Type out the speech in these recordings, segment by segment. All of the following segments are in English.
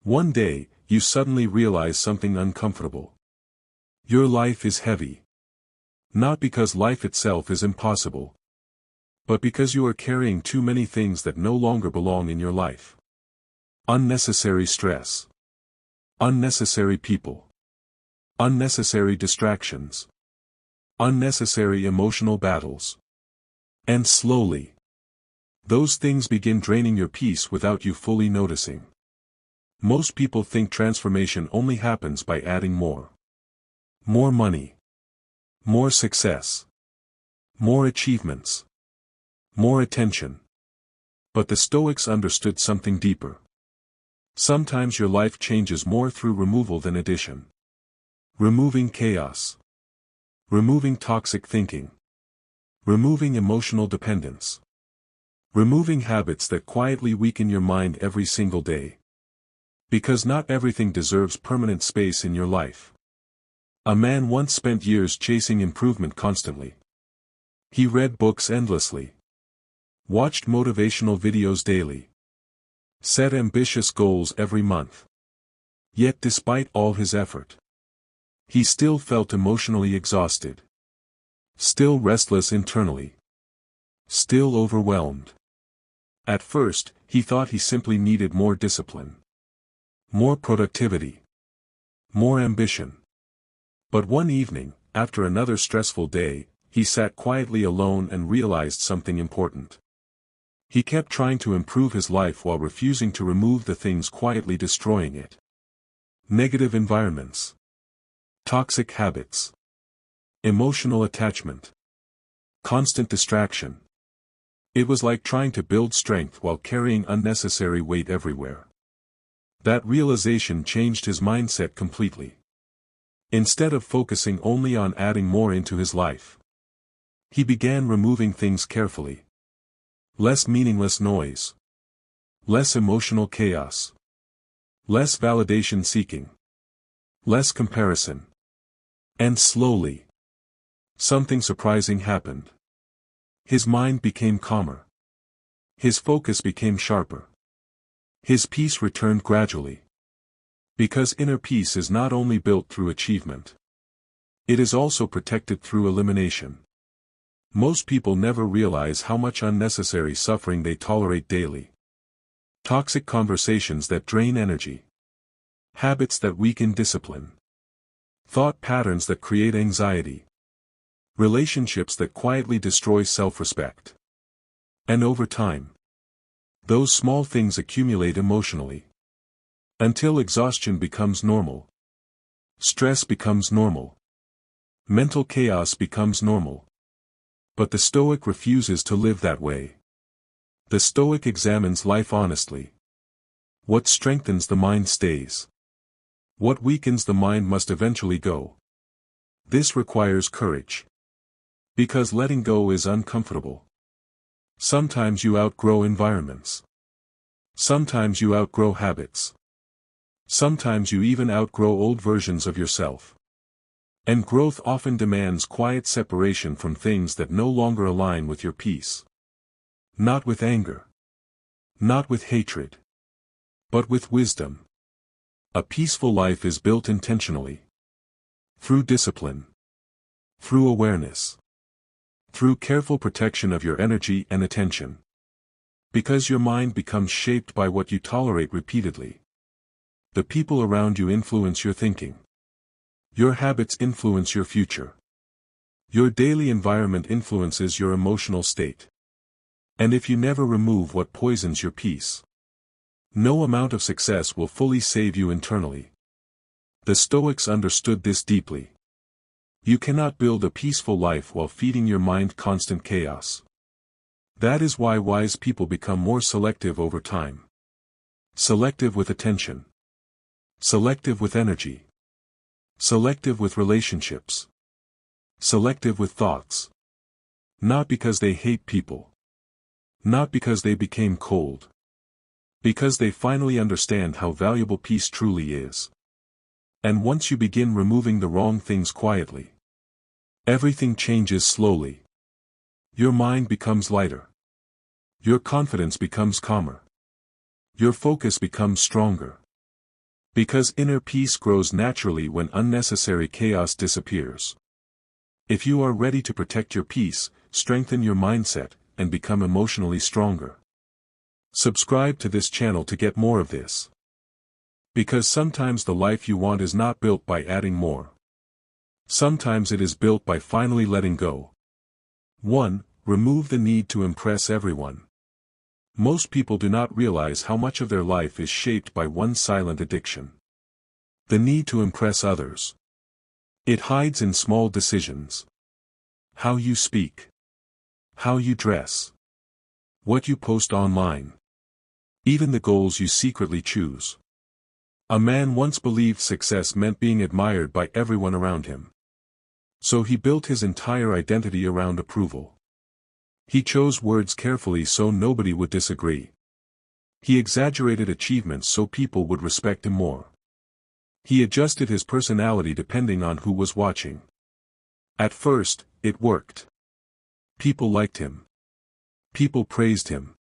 One day, you suddenly realize something uncomfortable. Your life is heavy. Not because life itself is impossible, but because you are carrying too many things that no longer belong in your life. Unnecessary stress. Unnecessary people. Unnecessary distractions. Unnecessary emotional battles. And slowly, those things begin draining your peace without you fully noticing. Most people think transformation only happens by adding more. More money. More success. More achievements. More attention. But the Stoics understood something deeper. Sometimes your life changes more through removal than addition. Removing chaos. Removing toxic thinking. Removing emotional dependence. Removing habits that quietly weaken your mind every single day. Because not everything deserves permanent space in your life. A man once spent years chasing improvement constantly. He read books endlessly. Watched motivational videos daily. Set ambitious goals every month. Yet despite all his effort, he still felt emotionally exhausted. Still restless internally. Still overwhelmed. At first, he thought he simply needed more discipline. More productivity. More ambition. But one evening, after another stressful day, he sat quietly alone and realized something important. He kept trying to improve his life while refusing to remove the things quietly destroying it. Negative environments. Toxic habits. Emotional attachment. Constant distraction. It was like trying to build strength while carrying unnecessary weight everywhere. That realization changed his mindset completely. Instead of focusing only on adding more into his life, he began removing things carefully. Less meaningless noise. Less emotional chaos. Less validation seeking. Less comparison. And slowly, something surprising happened. His mind became calmer. His focus became sharper. His peace returned gradually. Because inner peace is not only built through achievement. It is also protected through elimination. Most people never realize how much unnecessary suffering they tolerate daily. Toxic conversations that drain energy. Habits that weaken discipline. Thought patterns that create anxiety. Relationships that quietly destroy self-respect. And over time, those small things accumulate emotionally. Until exhaustion becomes normal. Stress becomes normal. Mental chaos becomes normal. But the Stoic refuses to live that way. The Stoic examines life honestly. What strengthens the mind stays. What weakens the mind must eventually go. This requires courage. Because letting go is uncomfortable. Sometimes you outgrow environments. Sometimes you outgrow habits. Sometimes you even outgrow old versions of yourself. And growth often demands quiet separation from things that no longer align with your peace. Not with anger. Not with hatred. But with wisdom. A peaceful life is built intentionally. Through discipline. Through awareness. Through careful protection of your energy and attention. Because your mind becomes shaped by what you tolerate repeatedly. The people around you influence your thinking. Your habits influence your future. Your daily environment influences your emotional state. And if you never remove what poisons your peace, no amount of success will fully save you internally. The Stoics understood this deeply. You cannot build a peaceful life while feeding your mind constant chaos. That is why wise people become more selective over time. Selective with attention. Selective with energy. Selective with relationships. Selective with thoughts. Not because they hate people. Not because they became cold. Because they finally understand how valuable peace truly is. And once you begin removing the wrong things quietly, everything changes slowly. Your mind becomes lighter. Your confidence becomes calmer. Your focus becomes stronger. Because inner peace grows naturally when unnecessary chaos disappears. If you are ready to protect your peace, strengthen your mindset, and become emotionally stronger. Subscribe to this channel to get more of this. Because sometimes the life you want is not built by adding more. Sometimes it is built by finally letting go. 1. Remove the need to impress everyone. Most people do not realize how much of their life is shaped by one silent addiction. The need to impress others. It hides in small decisions. How you speak. How you dress. What you post online. Even the goals you secretly choose. A man once believed success meant being admired by everyone around him. So he built his entire identity around approval. He chose words carefully so nobody would disagree. He exaggerated achievements so people would respect him more. He adjusted his personality depending on who was watching. At first, it worked. People liked him. People praised him.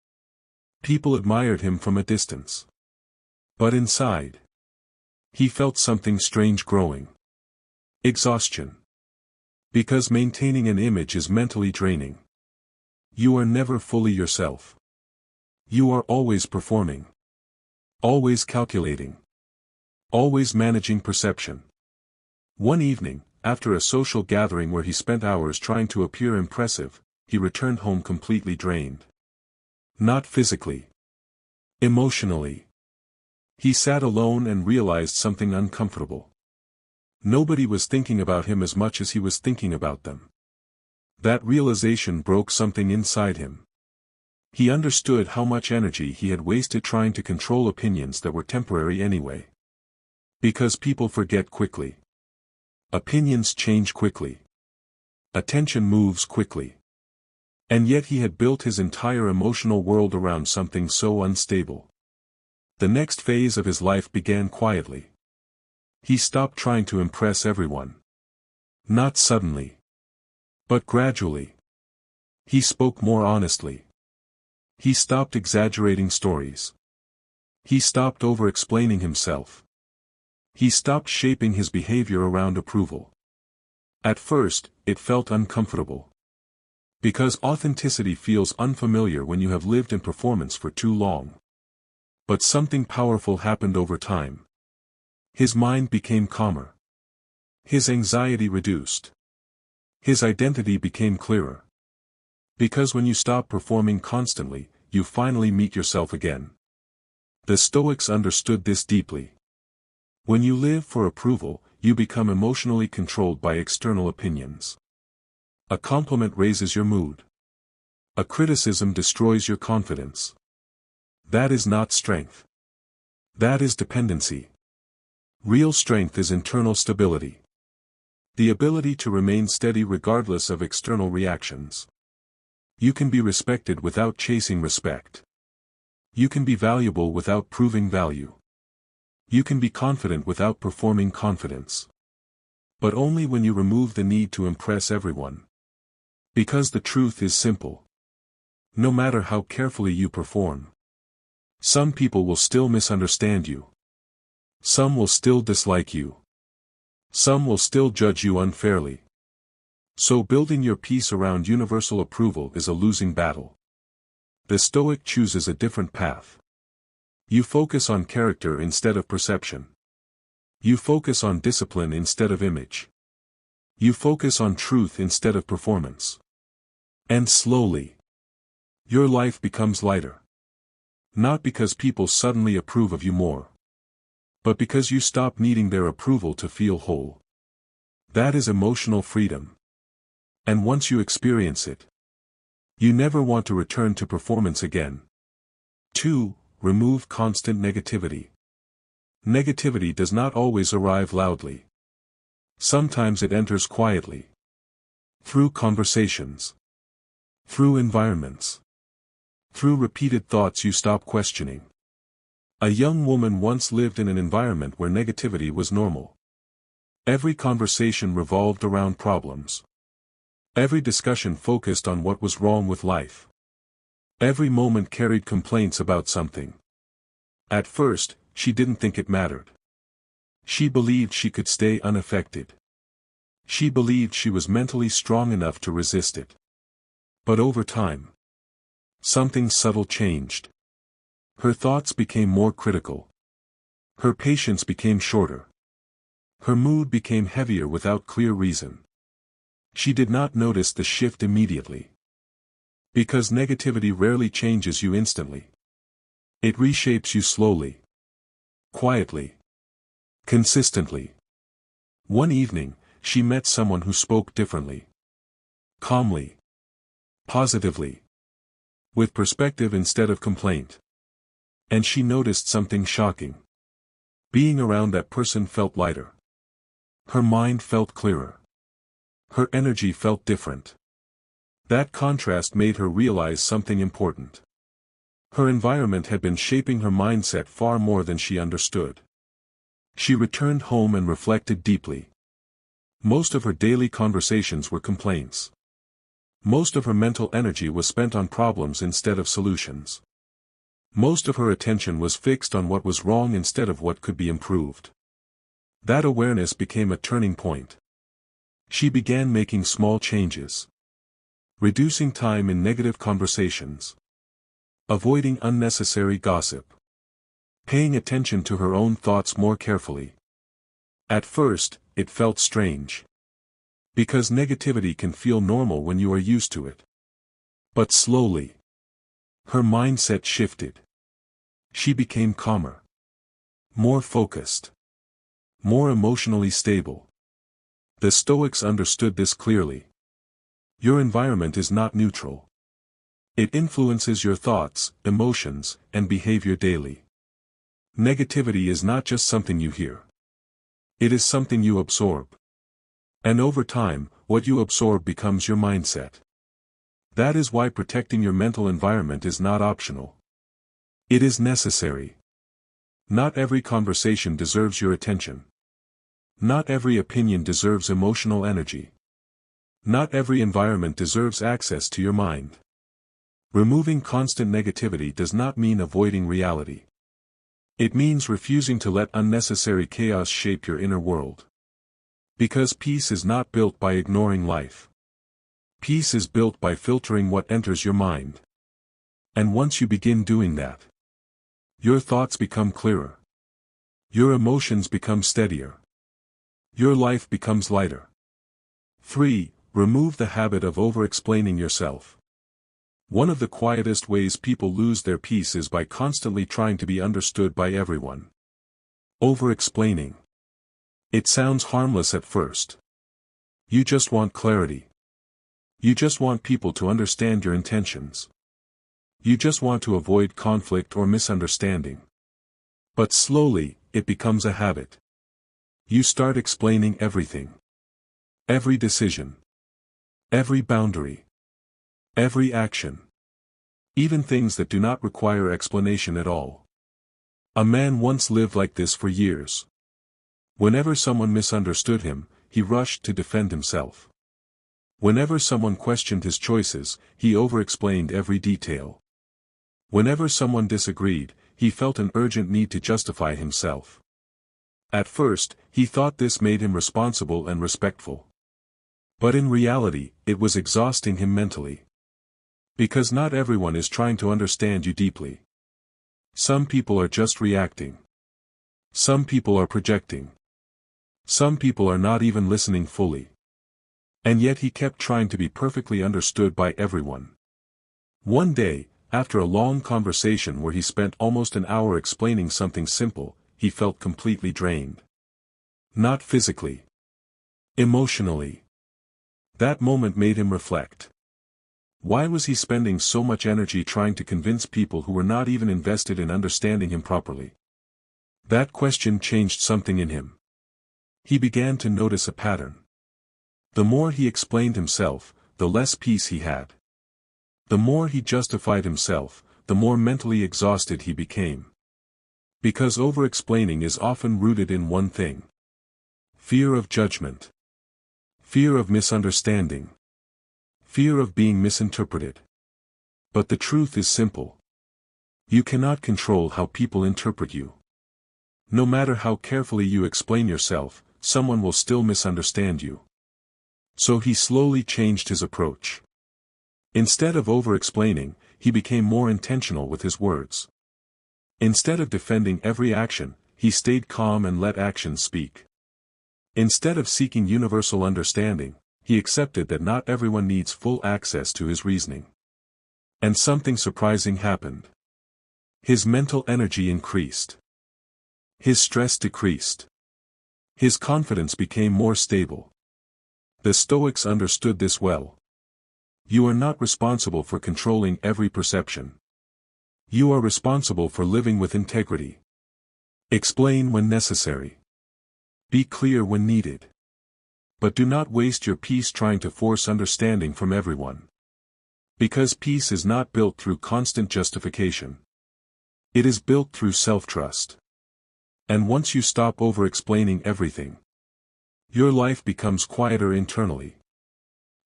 People admired him from a distance. But inside, he felt something strange growing. Exhaustion. Because maintaining an image is mentally draining. You are never fully yourself. You are always performing. Always calculating. Always managing perception. One evening, after a social gathering where he spent hours trying to appear impressive, he returned home completely drained. Not physically. Emotionally. He sat alone and realized something uncomfortable. Nobody was thinking about him as much as he was thinking about them. That realization broke something inside him. He understood how much energy he had wasted trying to control opinions that were temporary anyway. Because people forget quickly. Opinions change quickly. Attention moves quickly. And yet he had built his entire emotional world around something so unstable. The next phase of his life began quietly. He stopped trying to impress everyone. Not suddenly. But gradually. He spoke more honestly. He stopped exaggerating stories. He stopped over-explaining himself. He stopped shaping his behavior around approval. At first, it felt uncomfortable. Because authenticity feels unfamiliar when you have lived in performance for too long. But something powerful happened over time. His mind became calmer. His anxiety reduced. His identity became clearer. Because when you stop performing constantly, you finally meet yourself again. The Stoics understood this deeply. When you live for approval, you become emotionally controlled by external opinions. A compliment raises your mood. A criticism destroys your confidence. That is not strength. That is dependency. Real strength is internal stability. The ability to remain steady regardless of external reactions. You can be respected without chasing respect. You can be valuable without proving value. You can be confident without performing confidence. But only when you remove the need to impress everyone. Because the truth is simple. No matter how carefully you perform, some people will still misunderstand you. Some will still dislike you. Some will still judge you unfairly. So building your peace around universal approval is a losing battle. The Stoic chooses a different path. You focus on character instead of perception. You focus on discipline instead of image. You focus on truth instead of performance. And slowly, your life becomes lighter. Not because people suddenly approve of you more. But because you stop needing their approval to feel whole. That is emotional freedom. And once you experience it, you never want to return to performance again. 2. Remove constant negativity. Negativity does not always arrive loudly. Sometimes it enters quietly. Through conversations. Through environments. Through repeated thoughts you stop questioning. A young woman once lived in an environment where negativity was normal. Every conversation revolved around problems. Every discussion focused on what was wrong with life. Every moment carried complaints about something. At first, she didn't think it mattered. She believed she could stay unaffected. She believed she was mentally strong enough to resist it. But over time, something subtle changed. Her thoughts became more critical. Her patience became shorter. Her mood became heavier without clear reason. She did not notice the shift immediately. Because negativity rarely changes you instantly. It reshapes you slowly. Quietly. Consistently. One evening, she met someone who spoke differently. Calmly. Positively. With perspective instead of complaint. And she noticed something shocking. Being around that person felt lighter. Her mind felt clearer. Her energy felt different. That contrast made her realize something important. Her environment had been shaping her mindset far more than she understood. She returned home and reflected deeply. Most of her daily conversations were complaints. Most of her mental energy was spent on problems instead of solutions. Most of her attention was fixed on what was wrong instead of what could be improved. That awareness became a turning point. She began making small changes. Reducing time in negative conversations. Avoiding unnecessary gossip. Paying attention to her own thoughts more carefully. At first, it felt strange. Because negativity can feel normal when you are used to it. But slowly, her mindset shifted. She became calmer. More focused. More emotionally stable. The Stoics understood this clearly. Your environment is not neutral. It influences your thoughts, emotions, and behavior daily. Negativity is not just something you hear. It is something you absorb. And over time, what you absorb becomes your mindset. That is why protecting your mental environment is not optional. It is necessary. Not every conversation deserves your attention. Not every opinion deserves emotional energy. Not every environment deserves access to your mind. Removing constant negativity does not mean avoiding reality. It means refusing to let unnecessary chaos shape your inner world. Because peace is not built by ignoring life. Peace is built by filtering what enters your mind. And once you begin doing that, your thoughts become clearer. Your emotions become steadier. Your life becomes lighter. 3. Remove the habit of over-explaining yourself. One of the quietest ways people lose their peace is by constantly trying to be understood by everyone. Over-explaining. It sounds harmless at first. You just want clarity. You just want people to understand your intentions. You just want to avoid conflict or misunderstanding. But slowly, it becomes a habit. You start explaining everything. Every decision. Every boundary. Every action. Even things that do not require explanation at all. A man once lived like this for years. Whenever someone misunderstood him, he rushed to defend himself. Whenever someone questioned his choices, he over-explained every detail. Whenever someone disagreed, he felt an urgent need to justify himself. At first, he thought this made him responsible and respectful. But in reality, it was exhausting him mentally. Because not everyone is trying to understand you deeply. Some people are just reacting. Some people are projecting. Some people are not even listening fully. And yet he kept trying to be perfectly understood by everyone. One day, after a long conversation where he spent almost an hour explaining something simple, he felt completely drained. Not physically. Emotionally. That moment made him reflect. Why was he spending so much energy trying to convince people who were not even invested in understanding him properly? That question changed something in him. He began to notice a pattern. The more he explained himself, the less peace he had. The more he justified himself, the more mentally exhausted he became. Because over-explaining is often rooted in one thing. Fear of judgment. Fear of misunderstanding. Fear of being misinterpreted. But the truth is simple. You cannot control how people interpret you. No matter how carefully you explain yourself, someone will still misunderstand you. So he slowly changed his approach. Instead of over-explaining, he became more intentional with his words. Instead of defending every action, he stayed calm and let actions speak. Instead of seeking universal understanding, he accepted that not everyone needs full access to his reasoning. And something surprising happened. His mental energy increased. His stress decreased. His confidence became more stable. The Stoics understood this well. You are not responsible for controlling every perception. You are responsible for living with integrity. Explain when necessary. Be clear when needed. But do not waste your peace trying to force understanding from everyone. Because peace is not built through constant justification. It is built through self-trust. And once you stop over-explaining everything, your life becomes quieter internally.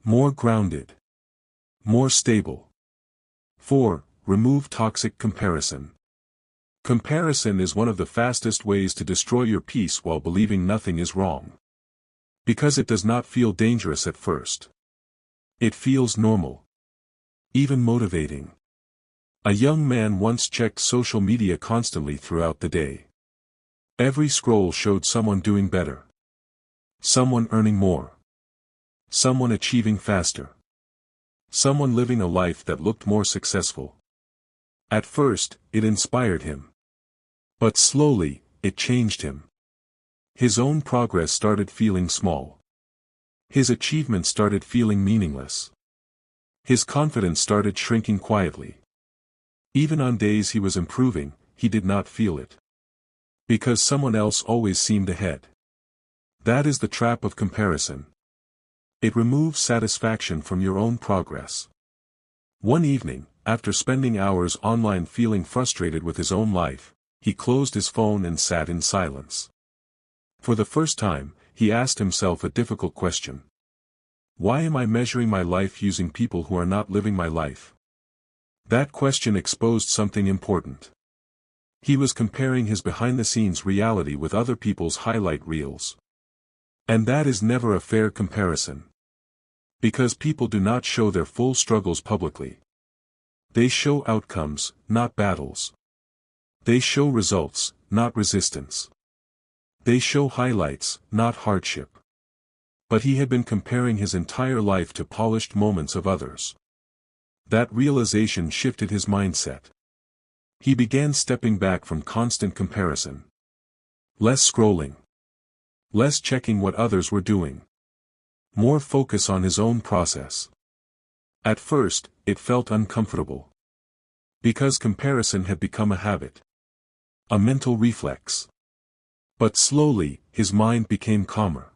More grounded. More stable. 4. Remove toxic comparison. Comparison is one of the fastest ways to destroy your peace while believing nothing is wrong. Because it does not feel dangerous at first. It feels normal. Even motivating. A young man once checked social media constantly throughout the day. Every scroll showed someone doing better. Someone earning more. Someone achieving faster. Someone living a life that looked more successful. At first, it inspired him. But slowly, it changed him. His own progress started feeling small. His achievements started feeling meaningless. His confidence started shrinking quietly. Even on days he was improving, he did not feel it. Because someone else always seemed ahead. That is the trap of comparison. It removes satisfaction from your own progress. One evening, after spending hours online feeling frustrated with his own life, he closed his phone and sat in silence. For the first time, he asked himself a difficult question. Why am I measuring my life using people who are not living my life? That question exposed something important. He was comparing his behind-the-scenes reality with other people's highlight reels. And that is never a fair comparison. Because people do not show their full struggles publicly. They show outcomes, not battles. They show results, not resistance. They show highlights, not hardship. But he had been comparing his entire life to polished moments of others. That realization shifted his mindset. He began stepping back from constant comparison. Less scrolling. Less checking what others were doing. More focus on his own process. At first, it felt uncomfortable. Because comparison had become a habit. A mental reflex. But slowly, his mind became calmer.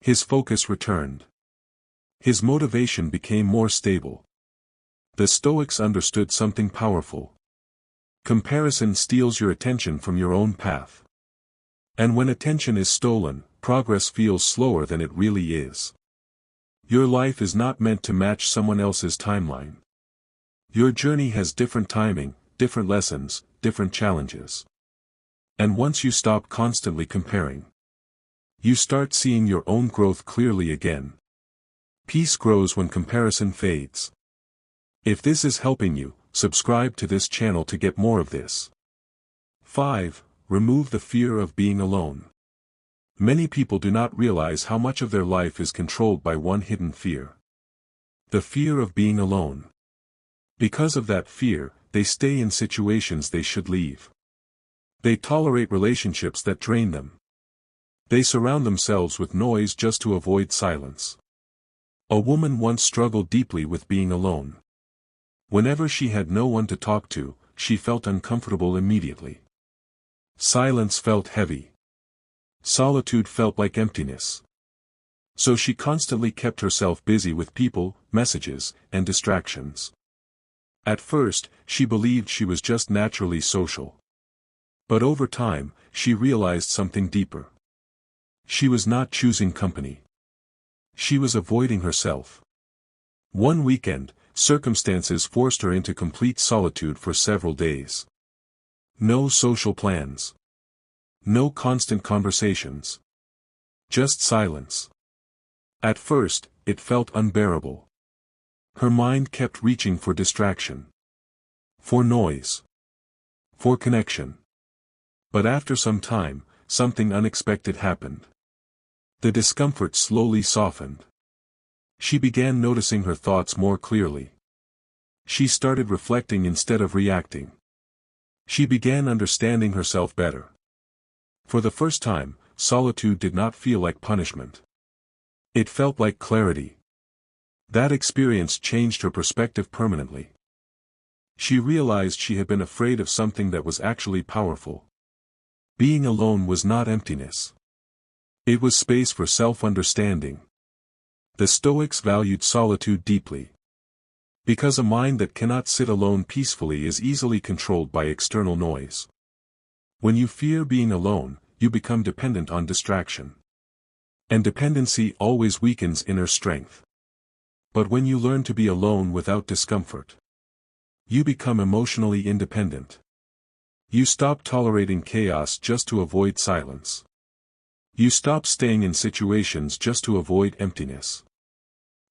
His focus returned. His motivation became more stable. The Stoics understood something powerful. Comparison steals your attention from your own path. And when attention is stolen, progress feels slower than it really is. Your life is not meant to match someone else's timeline. Your journey has different timing, different lessons, different challenges. And once you stop constantly comparing, you start seeing your own growth clearly again. Peace grows when comparison fades. If this is helping you, subscribe to this channel to get more of this. 5. Remove the fear of being alone. Many people do not realize how much of their life is controlled by one hidden fear. The fear of being alone. Because of that fear, they stay in situations they should leave. They tolerate relationships that drain them. They surround themselves with noise just to avoid silence. A woman once struggled deeply with being alone. Whenever she had no one to talk to, she felt uncomfortable immediately. Silence felt heavy. Solitude felt like emptiness. So she constantly kept herself busy with people, messages, and distractions. At first, she believed she was just naturally social. But over time, she realized something deeper. She was not choosing company. She was avoiding herself. One weekend, circumstances forced her into complete solitude for several days. No social plans. No constant conversations. Just silence. At first, it felt unbearable. Her mind kept reaching for distraction. For noise. For connection. But after some time, something unexpected happened. The discomfort slowly softened. She began noticing her thoughts more clearly. She started reflecting instead of reacting. She began understanding herself better. For the first time, solitude did not feel like punishment. It felt like clarity. That experience changed her perspective permanently. She realized she had been afraid of something that was actually powerful. Being alone was not emptiness. It was space for self-understanding. The Stoics valued solitude deeply. Because a mind that cannot sit alone peacefully is easily controlled by external noise. When you fear being alone, you become dependent on distraction. And dependency always weakens inner strength. But when you learn to be alone without discomfort, you become emotionally independent. You stop tolerating chaos just to avoid silence. You stop staying in situations just to avoid emptiness.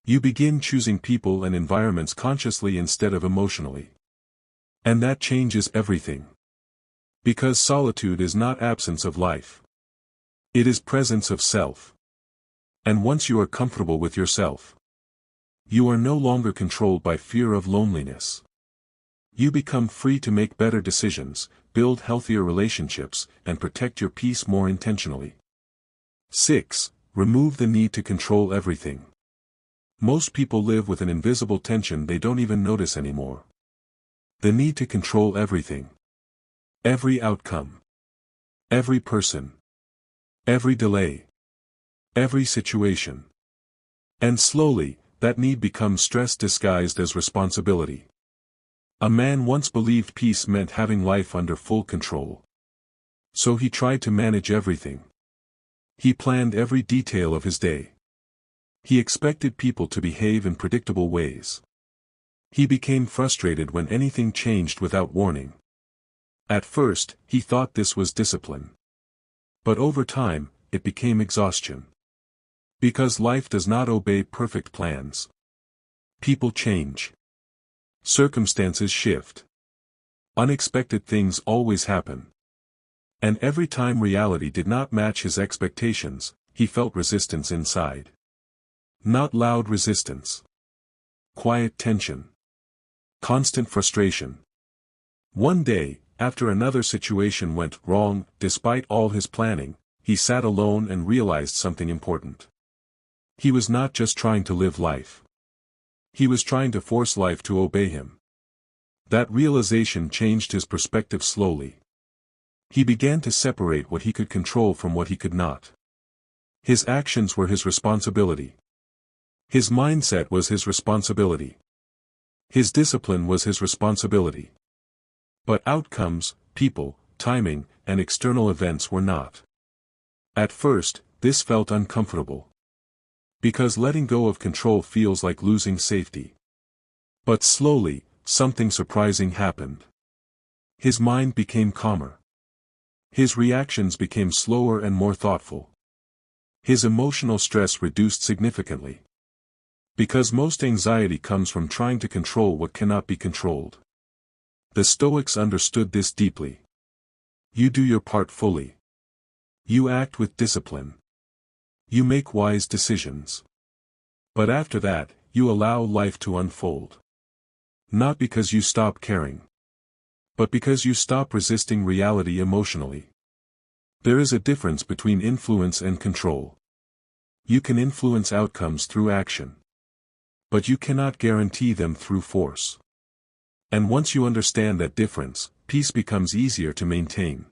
You begin choosing people and environments consciously instead of emotionally. And that changes everything. Because solitude is not absence of life. It is presence of self. And once you are comfortable with yourself, you are no longer controlled by fear of loneliness. You become free to make better decisions, build healthier relationships, and protect your peace more intentionally. 6. Remove the need to control everything. Most people live with an invisible tension they don't even notice anymore. The need to control everything. Every outcome. Every person. Every delay. Every situation. And slowly, that need becomes stress disguised as responsibility. A man once believed peace meant having life under full control. So he tried to manage everything. He planned every detail of his day. He expected people to behave in predictable ways. He became frustrated when anything changed without warning. At first, he thought this was discipline. But over time, it became exhaustion. Because life does not obey perfect plans. People change. Circumstances shift. Unexpected things always happen. And every time reality did not match his expectations, he felt resistance inside. Not loud resistance. Quiet tension. Constant frustration. One day, after another situation went wrong, despite all his planning, he sat alone and realized something important. He was not just trying to live life. He was trying to force life to obey him. That realization changed his perspective slowly. He began to separate what he could control from what he could not. His actions were his responsibility. His mindset was his responsibility. His discipline was his responsibility. But outcomes, people, timing, and external events were not. At first, this felt uncomfortable. Because letting go of control feels like losing safety. But slowly, something surprising happened. His mind became calmer. His reactions became slower and more thoughtful. His emotional stress reduced significantly. Because most anxiety comes from trying to control what cannot be controlled. The Stoics understood this deeply. You do your part fully. You act with discipline. You make wise decisions. But after that, you allow life to unfold. Not because you stop caring. But because you stop resisting reality emotionally. There is a difference between influence and control. You can influence outcomes through action. But you cannot guarantee them through force. And once you understand that difference, peace becomes easier to maintain.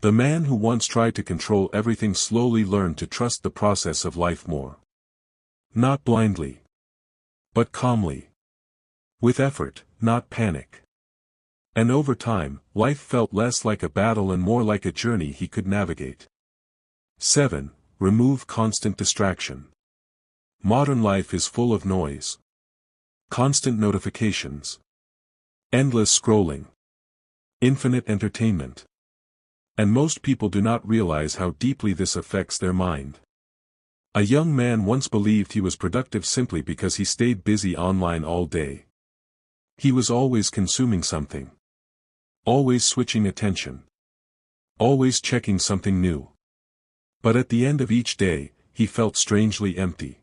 The man who once tried to control everything slowly learned to trust the process of life more. Not blindly. But calmly. With effort, not panic. And over time, life felt less like a battle and more like a journey he could navigate. 7. Remove constant distraction. Modern life is full of noise. Constant notifications. Endless scrolling. Infinite entertainment. And most people do not realize how deeply this affects their mind. A young man once believed he was productive simply because he stayed busy online all day. He was always consuming something. Always switching attention. Always checking something new. But at the end of each day, he felt strangely empty.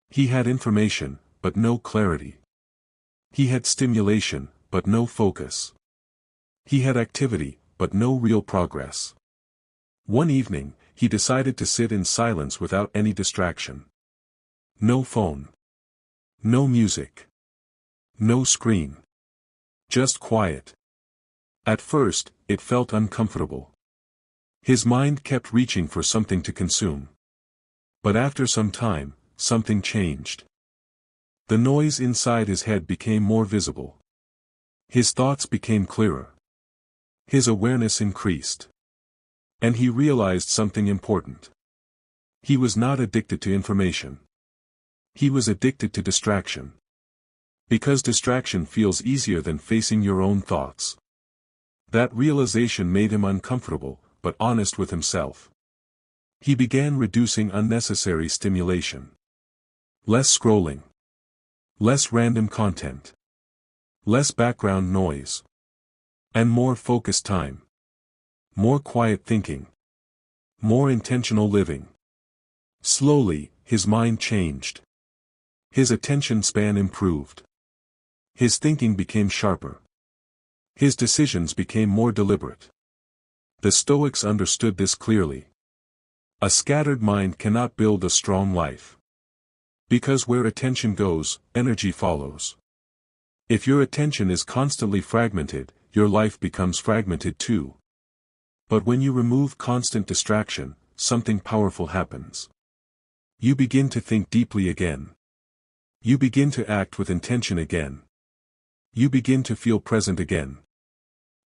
He had information, but no clarity. He had stimulation, but no focus. He had activity, but no real progress. One evening, he decided to sit in silence without any distraction. No phone. No music. No screen. Just quiet. At first, it felt uncomfortable. His mind kept reaching for something to consume. But after some time, something changed. The noise inside his head became more visible. His thoughts became clearer. His awareness increased. And he realized something important. He was not addicted to information. He was addicted to distraction. Because distraction feels easier than facing your own thoughts. That realization made him uncomfortable, but honest with himself. He began reducing unnecessary stimulation. Less scrolling. Less random content. Less background noise. And more focused time. More quiet thinking. More intentional living. Slowly, his mind changed. His attention span improved. His thinking became sharper. His decisions became more deliberate. The Stoics understood this clearly. A scattered mind cannot build a strong life. Because where attention goes, energy follows. If your attention is constantly fragmented, your life becomes fragmented too. But when you remove constant distraction, something powerful happens. You begin to think deeply again. You begin to act with intention again. You begin to feel present again.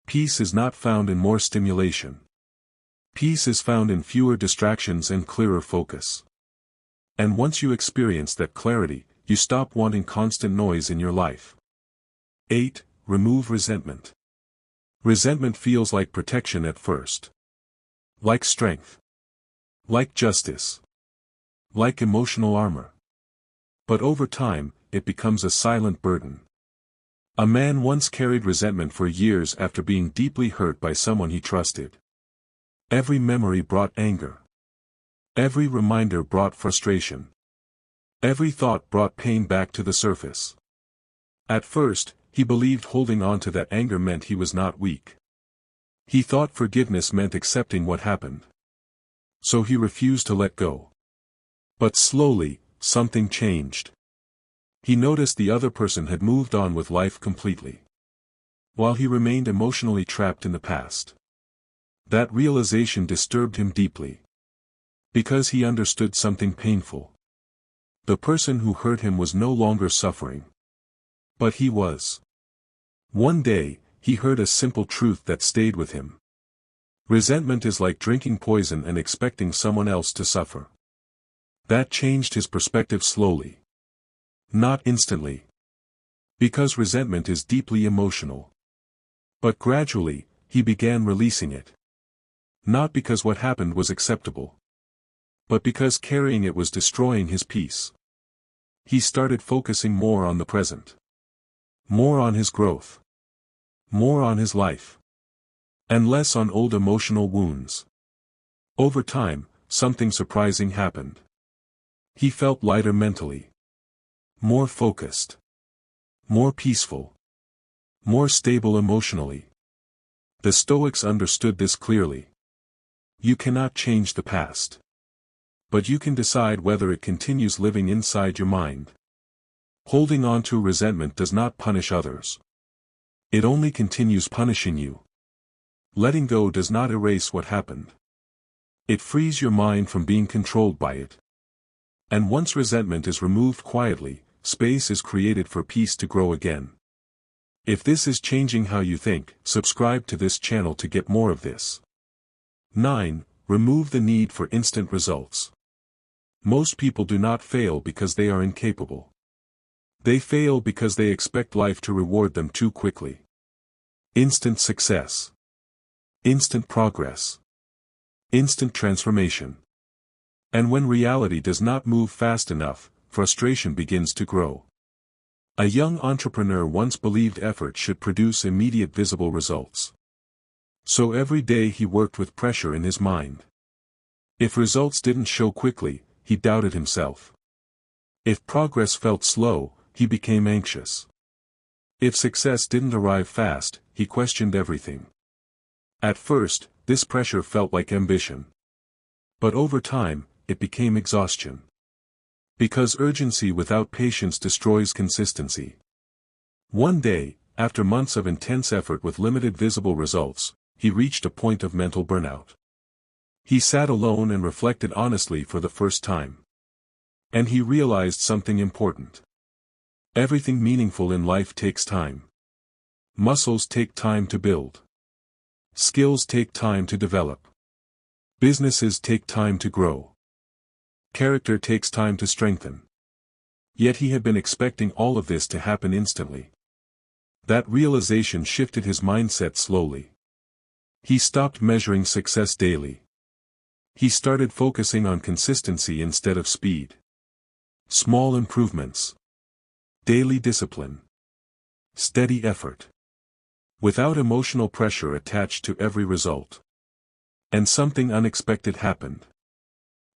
Peace is not found in more stimulation. Peace is found in fewer distractions and clearer focus. And once you experience that clarity, you stop wanting constant noise in your life. 8. Remove resentment. Resentment feels like protection at first. Like strength. Like justice. Like emotional armor. But over time, it becomes a silent burden. A man once carried resentment for years after being deeply hurt by someone he trusted. Every memory brought anger. Every reminder brought frustration. Every thought brought pain back to the surface. At first, he believed holding on to that anger meant he was not weak. He thought forgiveness meant accepting what happened. So he refused to let go. But slowly, something changed. He noticed the other person had moved on with life completely. While he remained emotionally trapped in the past. That realization disturbed him deeply. Because he understood something painful. The person who hurt him was no longer suffering. But he was. One day, he heard a simple truth that stayed with him. Resentment is like drinking poison and expecting someone else to suffer. That changed his perspective slowly. Not instantly. Because resentment is deeply emotional. But gradually, he began releasing it. Not because what happened was acceptable. But because carrying it was destroying his peace. He started focusing more on the present. More on his growth. More on his life. And less on old emotional wounds. Over time, something surprising happened. He felt lighter mentally. More focused. More peaceful. More stable emotionally. The Stoics understood this clearly. You cannot change the past. But you can decide whether it continues living inside your mind. Holding on to resentment does not punish others. It only continues punishing you. Letting go does not erase what happened. It frees your mind from being controlled by it. And once resentment is removed quietly, space is created for peace to grow again. If this is changing how you think, subscribe to this channel to get more of this. 9. Remove the need for instant results. Most people do not fail because they are incapable. They fail because they expect life to reward them too quickly. Instant success. instant progress, instant transformation. And when reality does not move fast enough, frustration begins to grow. A young entrepreneur once believed effort should produce immediate visible results. So every day he worked with pressure in his mind. If results didn't show quickly, he doubted himself. If progress felt slow, he became anxious. If success didn't arrive fast, he questioned everything. At first, this pressure felt like ambition. But over time, it became exhaustion. Because urgency without patience destroys consistency. One day, after months of intense effort with limited visible results, he reached a point of mental burnout. He sat alone and reflected honestly for the first time. And he realized something important. Everything meaningful in life takes time. Muscles take time to build. Skills take time to develop. Businesses take time to grow. Character takes time to strengthen. Yet he had been expecting all of this to happen instantly. That realization shifted his mindset slowly. He stopped measuring success daily. He started focusing on consistency instead of speed. Small improvements. Daily discipline. Steady effort. Without emotional pressure attached to every result. And something unexpected happened.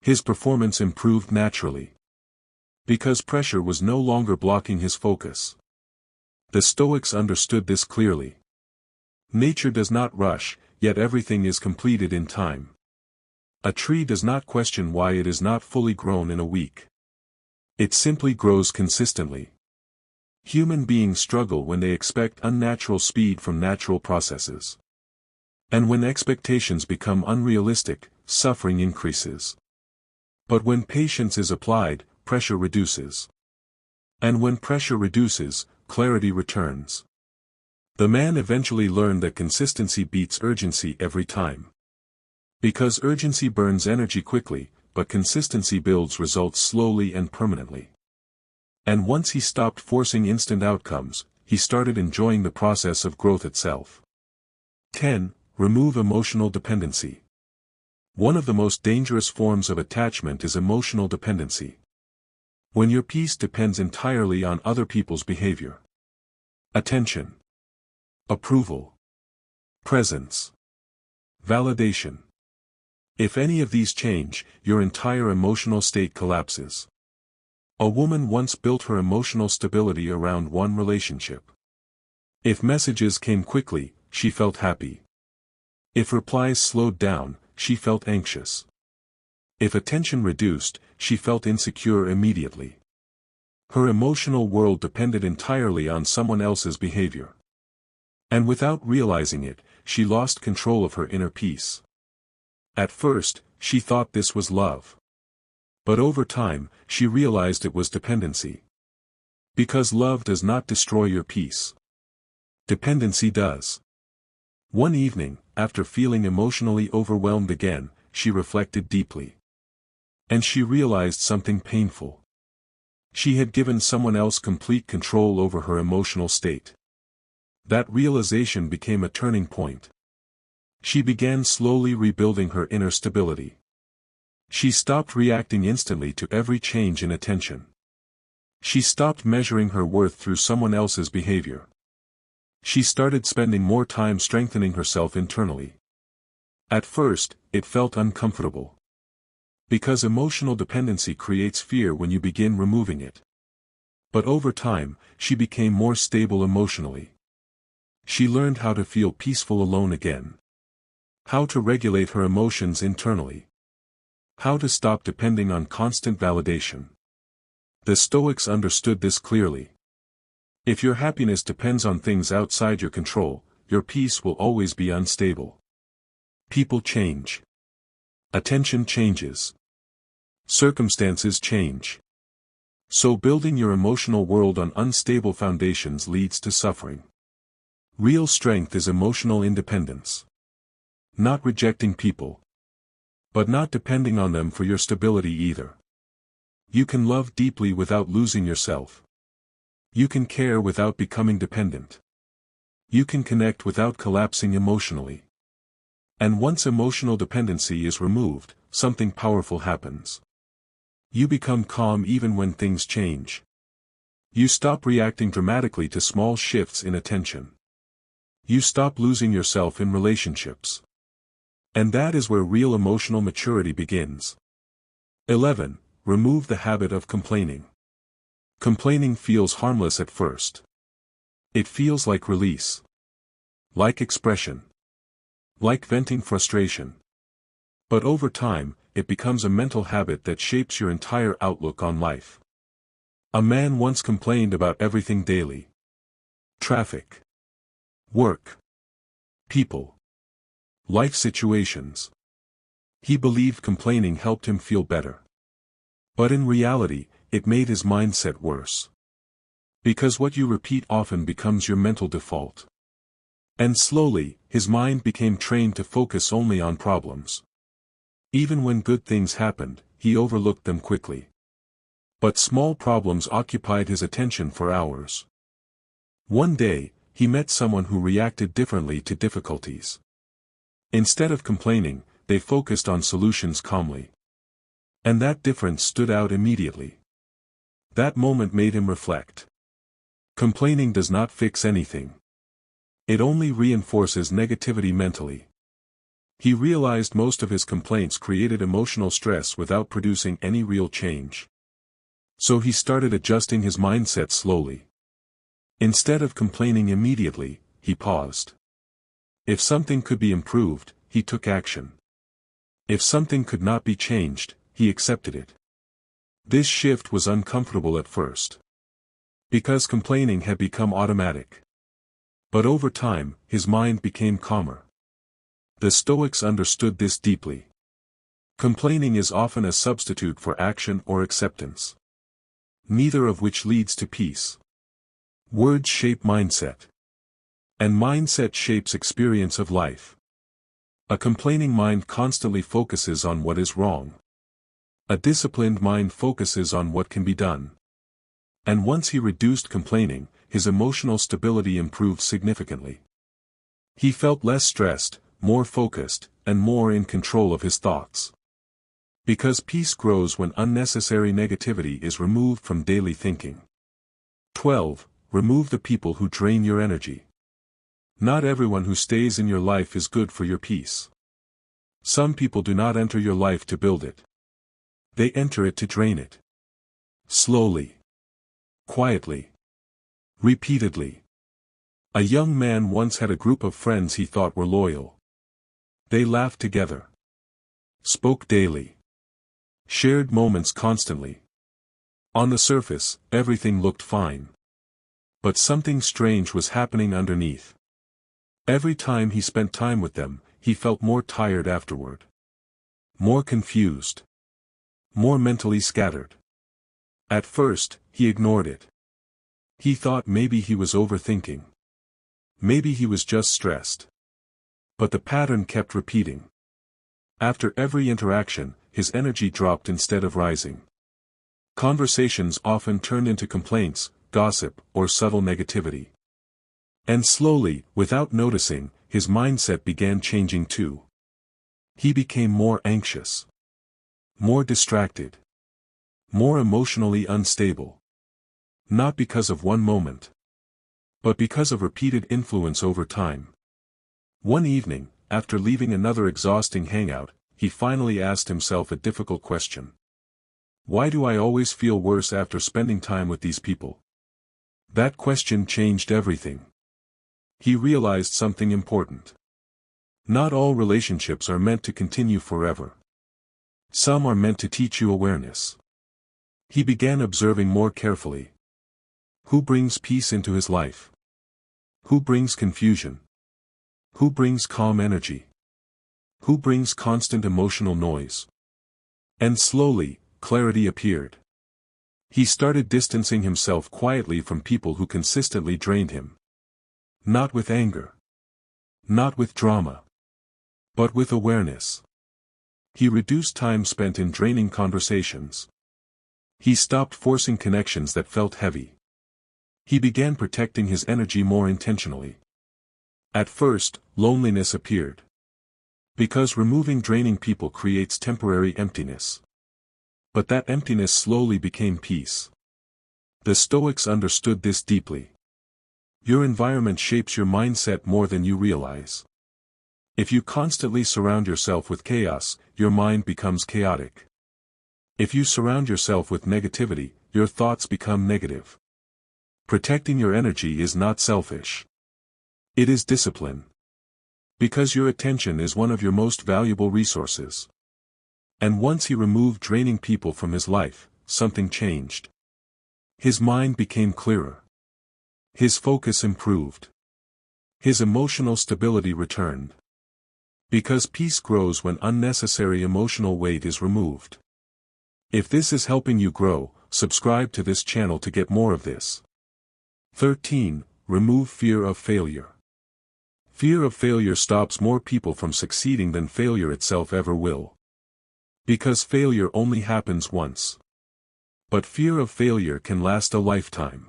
His performance improved naturally. Because pressure was no longer blocking his focus. The Stoics understood this clearly. Nature does not rush, yet everything is completed in time. A tree does not question why it is not fully grown in a week. It simply grows consistently. Human beings struggle when they expect unnatural speed from natural processes. And when expectations become unrealistic, suffering increases. But when patience is applied, pressure reduces. And when pressure reduces, clarity returns. The man eventually learned that consistency beats urgency every time. Because urgency burns energy quickly, but consistency builds results slowly and permanently. And once he stopped forcing instant outcomes, he started enjoying the process of growth itself. 10. Remove emotional dependency. One of the most dangerous forms of attachment is emotional dependency. When your peace depends entirely on other people's behavior. Attention. Approval. Presence. Validation. If any of these change, your entire emotional state collapses. A woman once built her emotional stability around one relationship. If messages came quickly, she felt happy. If replies slowed down, she felt anxious. If attention reduced, she felt insecure immediately. Her emotional world depended entirely on someone else's behavior. And without realizing it, she lost control of her inner peace. At first, she thought this was love. But over time, she realized it was dependency. Because love does not destroy your peace. Dependency does. One evening, after feeling emotionally overwhelmed again, she reflected deeply. And she realized something painful. She had given someone else complete control over her emotional state. That realization became a turning point. She began slowly rebuilding her inner stability. She stopped reacting instantly to every change in attention. She stopped measuring her worth through someone else's behavior. She started spending more time strengthening herself internally. At first, it felt uncomfortable. Because emotional dependency creates fear when you begin removing it. But over time, she became more stable emotionally. She learned how to feel peaceful alone again. How to regulate her emotions internally. How to stop depending on constant validation. The Stoics understood this clearly. If your happiness depends on things outside your control, your peace will always be unstable. People change. Attention changes. Circumstances change. So building your emotional world on unstable foundations leads to suffering. Real strength is emotional independence. Not rejecting people. But not depending on them for your stability either. You can love deeply without losing yourself. You can care without becoming dependent. You can connect without collapsing emotionally. And once emotional dependency is removed, something powerful happens. You become calm even when things change. You stop reacting dramatically to small shifts in attention. You stop losing yourself in relationships. And that is where real emotional maturity begins. 11. Remove the habit of complaining. Complaining feels harmless at first. It feels like release. Like expression. Like venting frustration. But over time, it becomes a mental habit that shapes your entire outlook on life. A man once complained about everything daily. Traffic. Work. People. Life situations. He believed complaining helped him feel better. But in reality, it made his mindset worse. Because what you repeat often becomes your mental default. And slowly, his mind became trained to focus only on problems. Even when good things happened, he overlooked them quickly. But small problems occupied his attention for hours. One day, he met someone who reacted differently to difficulties. Instead of complaining, they focused on solutions calmly. And that difference stood out immediately. That moment made him reflect. Complaining does not fix anything. It only reinforces negativity mentally. He realized most of his complaints created emotional stress without producing any real change. So he started adjusting his mindset slowly. Instead of complaining immediately, he paused. If something could be improved, he took action. If something could not be changed, he accepted it. This shift was uncomfortable at first. Because complaining had become automatic. But over time, his mind became calmer. The Stoics understood this deeply. Complaining is often a substitute for action or acceptance. Neither of which leads to peace. Words shape mindset. And mindset shapes experience of life. A complaining mind constantly focuses on what is wrong. A disciplined mind focuses on what can be done. And once he reduced complaining, his emotional stability improved significantly. He felt less stressed, more focused, and more in control of his thoughts. Because peace grows when unnecessary negativity is removed from daily thinking. 12. Remove the people who drain your energy. Not everyone who stays in your life is good for your peace. Some people do not enter your life to build it. They enter it to drain it. Slowly. Quietly. Repeatedly. A young man once had a group of friends he thought were loyal. They laughed together. Spoke daily. Shared moments constantly. On the surface, everything looked fine. But something strange was happening underneath. Every time he spent time with them, he felt more tired afterward. More confused. More mentally scattered. At first, he ignored it. He thought maybe he was overthinking. Maybe he was just stressed. But the pattern kept repeating. After every interaction, his energy dropped instead of rising. Conversations often turned into complaints, gossip, or subtle negativity. And slowly, without noticing, his mindset began changing too. He became more anxious. More distracted. More emotionally unstable. Not because of one moment. But because of repeated influence over time. One evening, after leaving another exhausting hangout, he finally asked himself a difficult question. Why do I always feel worse after spending time with these people? That question changed everything. He realized something important. Not all relationships are meant to continue forever. Some are meant to teach you awareness. He began observing more carefully. Who brings peace into his life? Who brings confusion? Who brings calm energy? Who brings constant emotional noise? And slowly, clarity appeared. He started distancing himself quietly from people who consistently drained him. Not with anger. Not with drama. But with awareness. He reduced time spent in draining conversations. He stopped forcing connections that felt heavy. He began protecting his energy more intentionally. At first, loneliness appeared. Because removing draining people creates temporary emptiness. But that emptiness slowly became peace. The Stoics understood this deeply. Your environment shapes your mindset more than you realize. If you constantly surround yourself with chaos, your mind becomes chaotic. If you surround yourself with negativity, your thoughts become negative. Protecting your energy is not selfish. It is discipline. Because your attention is one of your most valuable resources. And once he removed draining people from his life, something changed. His mind became clearer. His focus improved. His emotional stability returned. Because peace grows when unnecessary emotional weight is removed. If this is helping you grow, subscribe to this channel to get more of this. 13. Remove fear of failure. Fear of failure stops more people from succeeding than failure itself ever will. Because failure only happens once. But fear of failure can last a lifetime.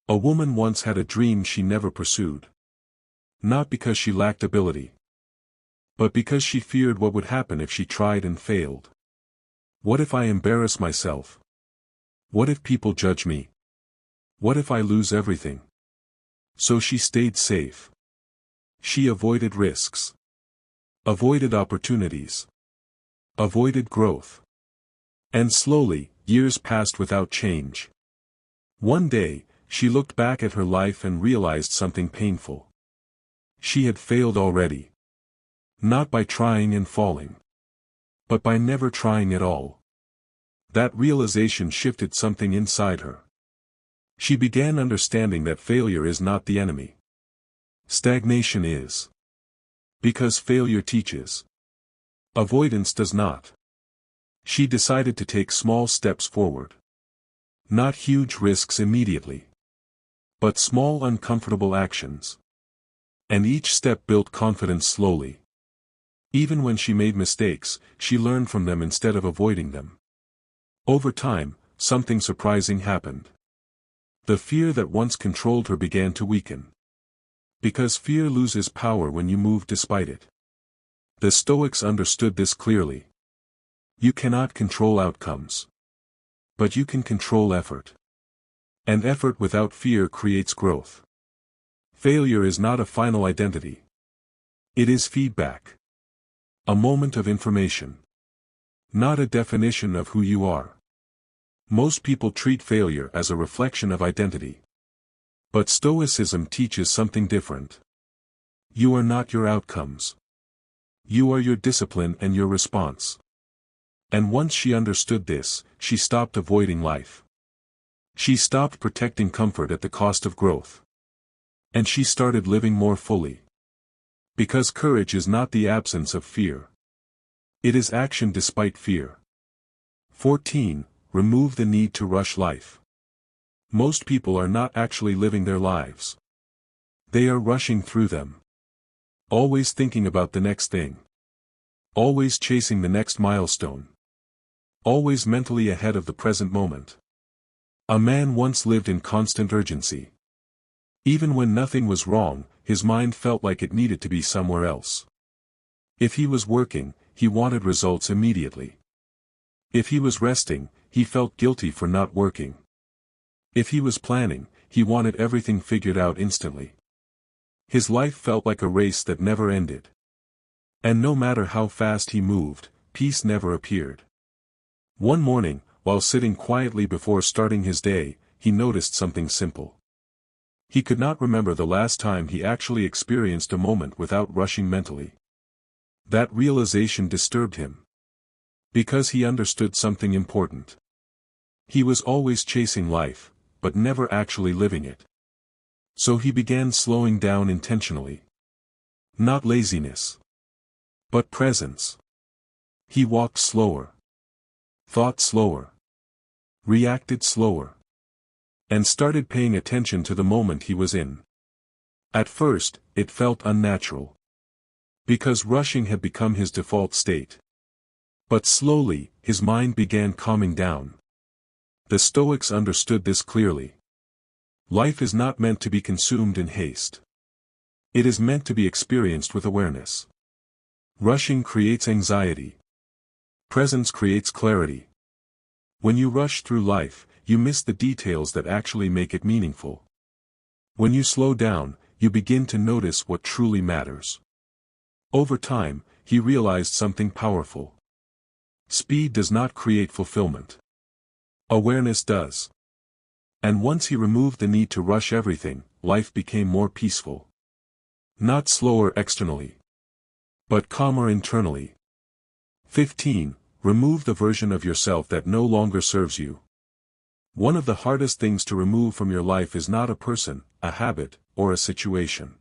A woman once had a dream she never pursued. Not because she lacked ability. But because she feared what would happen if she tried and failed. What if I embarrass myself? What if people judge me? What if I lose everything? So she stayed safe. She avoided risks. Avoided opportunities. Avoided growth. And slowly, years passed without change. One day, she looked back at her life and realized something painful. She had failed already. Not by trying and falling. But by never trying at all. That realization shifted something inside her. She began understanding that failure is not the enemy. Stagnation is. Because failure teaches. Avoidance does not. She decided to take small steps forward. Not huge risks immediately. But small uncomfortable actions. And each step built confidence slowly. Even when she made mistakes, she learned from them instead of avoiding them. Over time, something surprising happened. The fear that once controlled her began to weaken. Because fear loses power when you move despite it. The Stoics understood this clearly. You cannot control outcomes. But you can control effort. And effort without fear creates growth. Failure is not a final identity. It is feedback. A moment of information. Not a definition of who you are. Most people treat failure as a reflection of identity. But Stoicism teaches something different. You are not your outcomes. You are your discipline and your response. And once she understood this, she stopped avoiding life. She stopped protecting comfort at the cost of growth. And she started living more fully. Because courage is not the absence of fear. It is action despite fear. 14. Remove the need to rush life. Most people are not actually living their lives. They are rushing through them. Always thinking about the next thing. Always chasing the next milestone. Always mentally ahead of the present moment. A man once lived in constant urgency. Even when nothing was wrong, his mind felt like it needed to be somewhere else. If he was working, he wanted results immediately. If he was resting, he felt guilty for not working. If he was planning, he wanted everything figured out instantly. His life felt like a race that never ended. And no matter how fast he moved, peace never appeared. One morning, while sitting quietly before starting his day, he noticed something simple. He could not remember the last time he actually experienced a moment without rushing mentally. That realization disturbed him. Because he understood something important. He was always chasing life, but never actually living it. So he began slowing down intentionally. Not laziness. But presence. He walked slower. Thought slower. Reacted slower. And started paying attention to the moment he was in. At first, it felt unnatural. Because rushing had become his default state. But slowly, his mind began calming down. The Stoics understood this clearly. Life is not meant to be consumed in haste. It is meant to be experienced with awareness. Rushing creates anxiety. Presence creates clarity. When you rush through life, you miss the details that actually make it meaningful. When you slow down, you begin to notice what truly matters. Over time, he realized something powerful. Speed does not create fulfillment. Awareness does. And once he removed the need to rush everything, life became more peaceful. Not slower externally, but calmer internally. 15. Remove the version of yourself that no longer serves you. One of the hardest things to remove from your life is not a person, a habit, or a situation.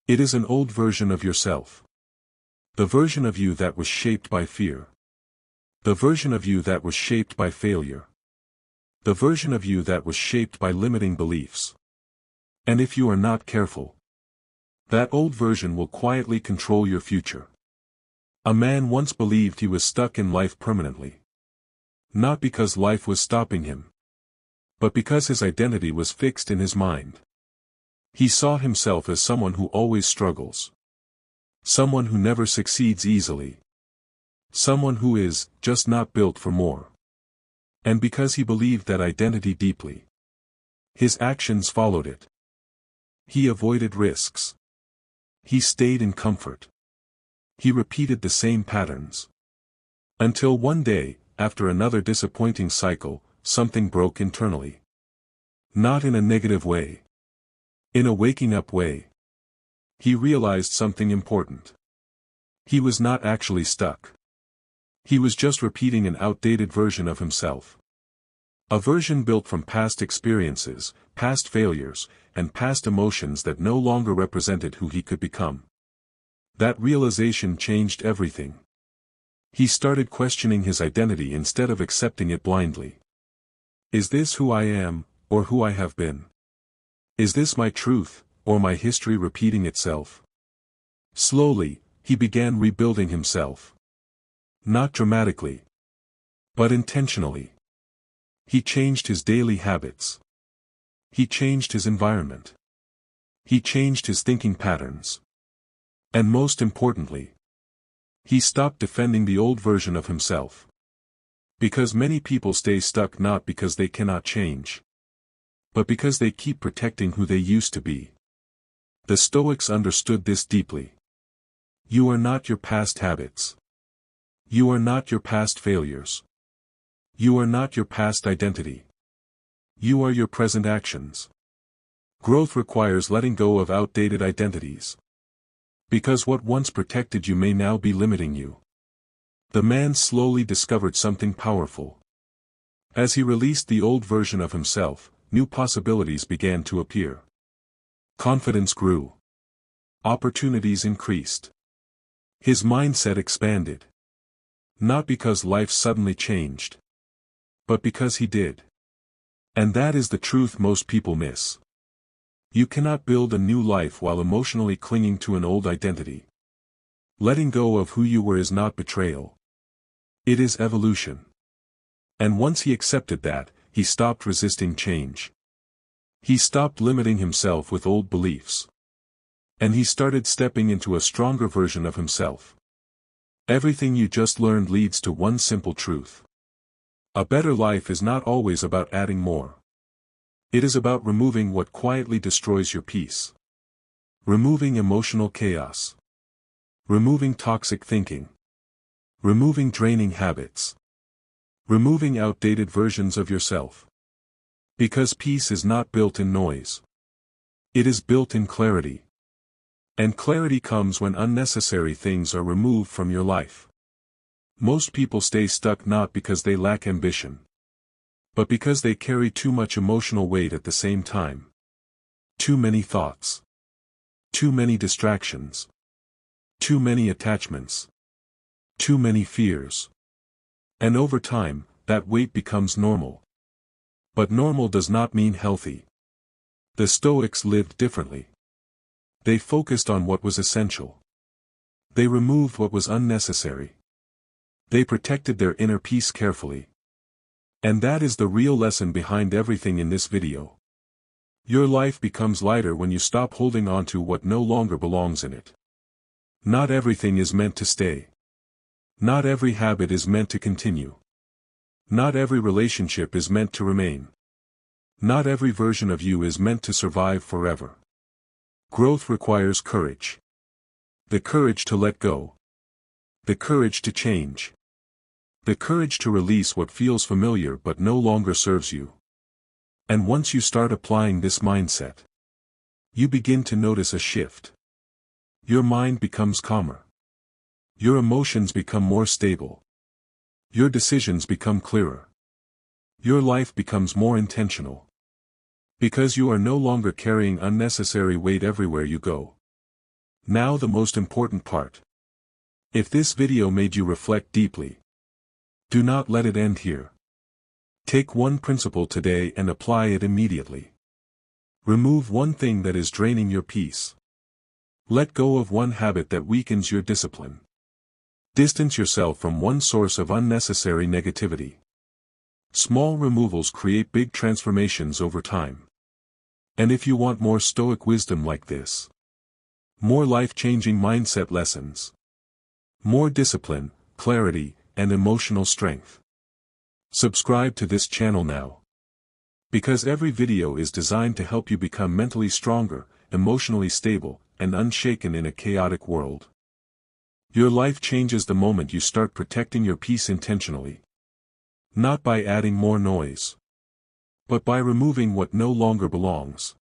It is an old version of yourself. The version of you that was shaped by fear. The version of you that was shaped by failure. The version of you that was shaped by limiting beliefs. And if you are not careful, that old version will quietly control your future. A man once believed he was stuck in life permanently. Not because life was stopping him, but because his identity was fixed in his mind. He saw himself as someone who always struggles. Someone who never succeeds easily. Someone who is just not built for more. And because he believed that identity deeply, his actions followed it. He avoided risks. He stayed in comfort. He repeated the same patterns. Until one day, after another disappointing cycle, something broke internally. Not in a negative way. In a waking up way. He realized something important. He was not actually stuck. He was just repeating an outdated version of himself. A version built from past experiences, past failures, and past emotions that no longer represented who he could become. That realization changed everything. He started questioning his identity instead of accepting it blindly. Is this who I am, or who I have been? Is this my truth, or my history repeating itself? Slowly, he began rebuilding himself. Not dramatically, but intentionally. He changed his daily habits. He changed his environment. He changed his thinking patterns. And most importantly, he stopped defending the old version of himself. Because many people stay stuck not because they cannot change, but because they keep protecting who they used to be. The Stoics understood this deeply. You are not your past habits. You are not your past failures. You are not your past identity. You are your present actions. Growth requires letting go of outdated identities. Because what once protected you may now be limiting you. The man slowly discovered something powerful. As he released the old version of himself, new possibilities began to appear. Confidence grew. Opportunities increased. His mindset expanded. Not because life suddenly changed, but because he did. And that is the truth most people miss. You cannot build a new life while emotionally clinging to an old identity. Letting go of who you were is not betrayal. It is evolution. And once he accepted that, he stopped resisting change. He stopped limiting himself with old beliefs. And he started stepping into a stronger version of himself. Everything you just learned leads to one simple truth. A better life is not always about adding more. It is about removing what quietly destroys your peace. Removing emotional chaos. Removing toxic thinking. Removing draining habits. Removing outdated versions of yourself. Because peace is not built in noise. It is built in clarity. And clarity comes when unnecessary things are removed from your life. Most people stay stuck not because they lack ambition, but because they carry too much emotional weight at the same time. Too many thoughts. Too many distractions. Too many attachments. Too many fears. And over time, that weight becomes normal. But normal does not mean healthy. The Stoics lived differently. They focused on what was essential. They removed what was unnecessary. They protected their inner peace carefully. And that is the real lesson behind everything in this video. Your life becomes lighter when you stop holding on to what no longer belongs in it. Not everything is meant to stay. Not every habit is meant to continue. Not every relationship is meant to remain. Not every version of you is meant to survive forever. Growth requires courage. The courage to let go. The courage to change. The courage to release what feels familiar but no longer serves you. And once you start applying this mindset, you begin to notice a shift. Your mind becomes calmer. Your emotions become more stable. Your decisions become clearer. Your life becomes more intentional. Because you are no longer carrying unnecessary weight everywhere you go. Now the most important part. If this video made you reflect deeply, do not let it end here. Take one principle today and apply it immediately. Remove one thing that is draining your peace. Let go of one habit that weakens your discipline. Distance yourself from one source of unnecessary negativity. Small removals create big transformations over time. And if you want more Stoic wisdom like this, more life-changing mindset lessons, more discipline, clarity, and emotional strength, subscribe to this channel now. Because every video is designed to help you become mentally stronger, emotionally stable, and unshaken in a chaotic world. Your life changes the moment you start protecting your peace intentionally. Not by adding more noise, but by removing what no longer belongs.